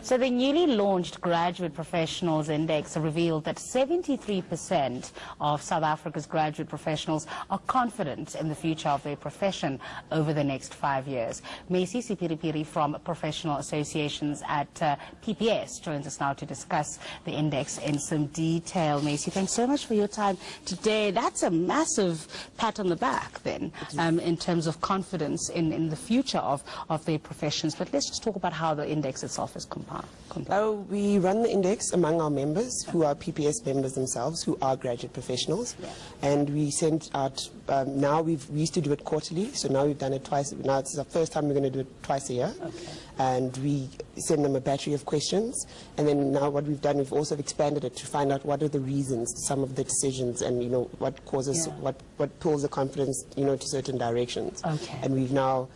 So the newly launched Graduate Professionals Index revealed that 73% of South Africa's graduate professionals are confident in the future of their profession over the next 5 years. Macy Seperepere from Professional Associations at PPS joins us now to discuss the index in some detail. Macy, thanks so much for your time today. That's a massive pat on the back then, in terms of confidence in the future of their professions. But let's just talk about how the index itself is compiled. We run the index among our members who are PPS members themselves, who are graduate professionals. And we send out, we used to do it quarterly, so now we've done it twice. Now it's the first time we're going to do it twice a year. And we send them a battery of questions. And then now what we've done, we've also expanded it to find out what are the reasons to some of the decisions and, what causes, what pulls the confidence, to certain directions. And we've now,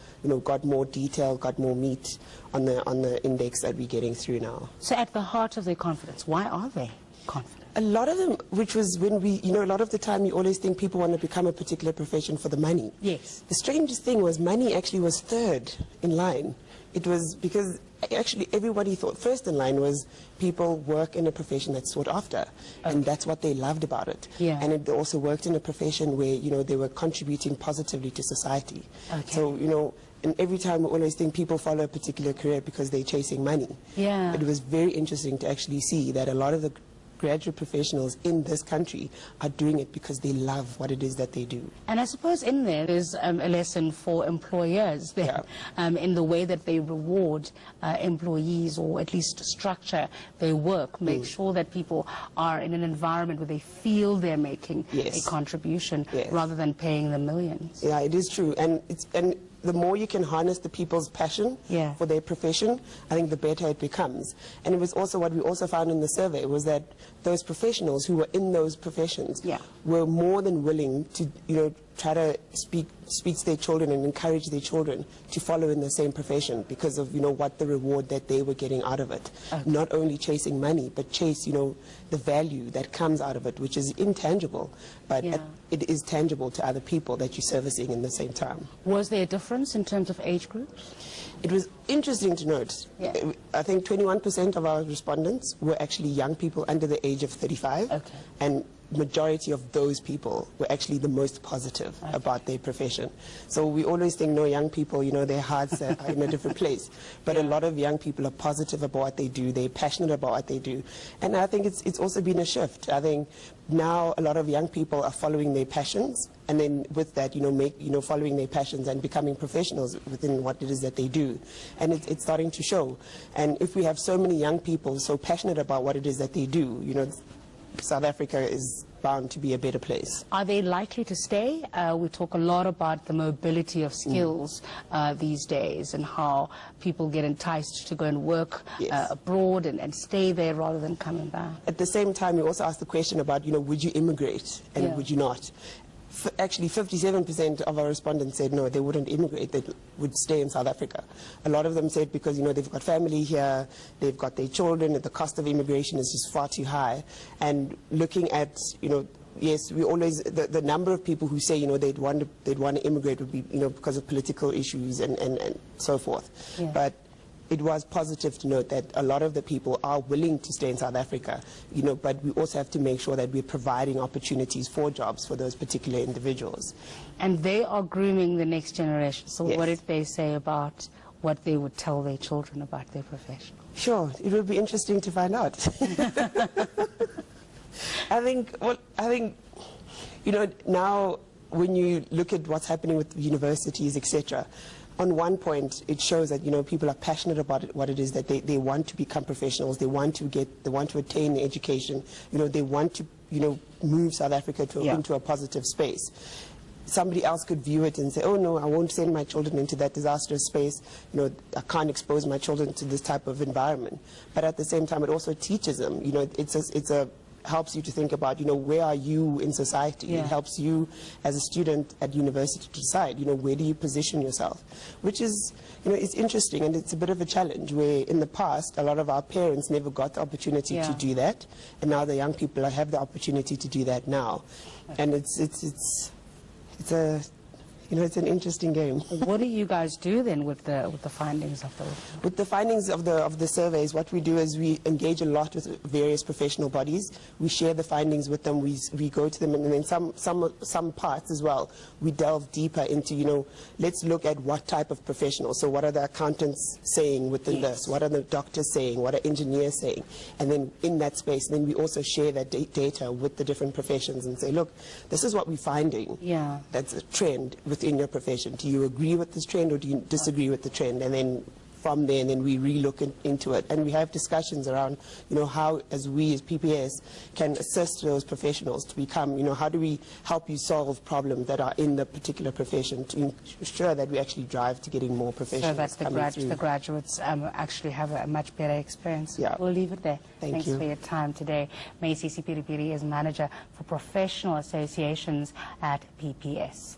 got more detail, got more meat on the index that we're getting through now. So at the heart of their confidence, why are they confident? A lot of them, which was when we, a lot of the time you always think people want to become a particular profession for the money. Yes. The strangest thing was money actually was third in line. It was because actually everybody thought first in line was people work in a profession that's sought after. And that's what they loved about it. And it also worked in a profession where, they were contributing positively to society. So, and every time we always think people follow a particular career because they're chasing money. It was very interesting to actually see that a lot of the graduate professionals in this country are doing it because they love what it is that they do. And I suppose in there's a lesson for employers there, in the way that they reward employees, or at least structure their work, make sure that people are in an environment where they feel they're making a contribution rather than paying them millions. Yeah, it is true. And the more you can harness the people's passion for their profession, I think the better it becomes. And it was also what we also found in the survey was that those professionals who were in those professions were more than willing to, try to speak to their children and encourage their children to follow in the same profession because of, what the reward that they were getting out of it. Not only chasing money, but chase, the value that comes out of it, which is intangible, but it is tangible to other people that you're servicing in the same time. Was there a difference in terms of age groups? It was interesting to note. I think 21% of our respondents were actually young people under the age of 35. And majority of those people were actually the most positive about their profession. So we always think, no, young people, their hearts are in a different place. But a lot of young people are positive about what they do. They're passionate about what they do. And I think it's also been a shift. I think now a lot of young people are following their passions, and then with that, following their passions and becoming professionals within what it is that they do. And it's starting to show. And if we have so many young people so passionate about what it is that they do, South Africa is bound to be a better place. Are they likely to stay? We talk a lot about the mobility of skills these days, and how people get enticed to go and work abroad and stay there rather than coming back. At the same time, we also asked the question about, would you immigrate and would you not? Actually, 57% of our respondents said no, they wouldn't immigrate, they would stay in South Africa. A lot of them said because, they've got family here, they've got their children, and the cost of immigration is just far too high. And looking at, yes, we always, the number of people who say, they'd want to immigrate would be, because of political issues and so forth. But it was positive to note that a lot of the people are willing to stay in South Africa, but we also have to make sure that we're providing opportunities for jobs for those particular individuals. And they are grooming the next generation. So what did they say about what they would tell their children about their profession? Sure, it will be interesting to find out. I think, now when you look at what's happening with universities, etc., on one point, it shows that people are passionate about what it is that they want to become professionals. They want to attain the education. They want to move South Africa into a positive space. Somebody else could view it and say, oh no, I won't send my children into that disastrous space. I can't expose my children to this type of environment. But at the same time, it also teaches them. Helps you to think about, where are you in society? It helps you as a student at university to decide, where do you position yourself? Which is, it's interesting, and it's a bit of a challenge where in the past, a lot of our parents never got the opportunity to do that. And now the young people have the opportunity to do that now. And it's You know, it's an interesting game. What do you guys do then with the findings of the report? With the findings of the surveys, what we do is we engage a lot with various professional bodies. We share the findings with them. We go to them, and then some parts as well. We delve deeper into, you know, let's look at what type of professional. So what are the accountants saying within this? What are the doctors saying? What are engineers saying? And then in that space, then we also share that data with the different professions and say, look, this is what we're finding. Yeah. That's a trend within your profession. Do you agree with this trend or do you disagree with the trend? And then from there, and then we re-look into it. And we have discussions around, you know, how, as we as PPS, can assist those professionals to become, you know, how do we help you solve problems that are in the particular profession to ensure that we actually drive to getting more professionals so that the graduates actually have a much better experience. Yeah. We'll leave it there. Thanks for your time today. Macy Seperepere is Manager for Professional Associations at PPS.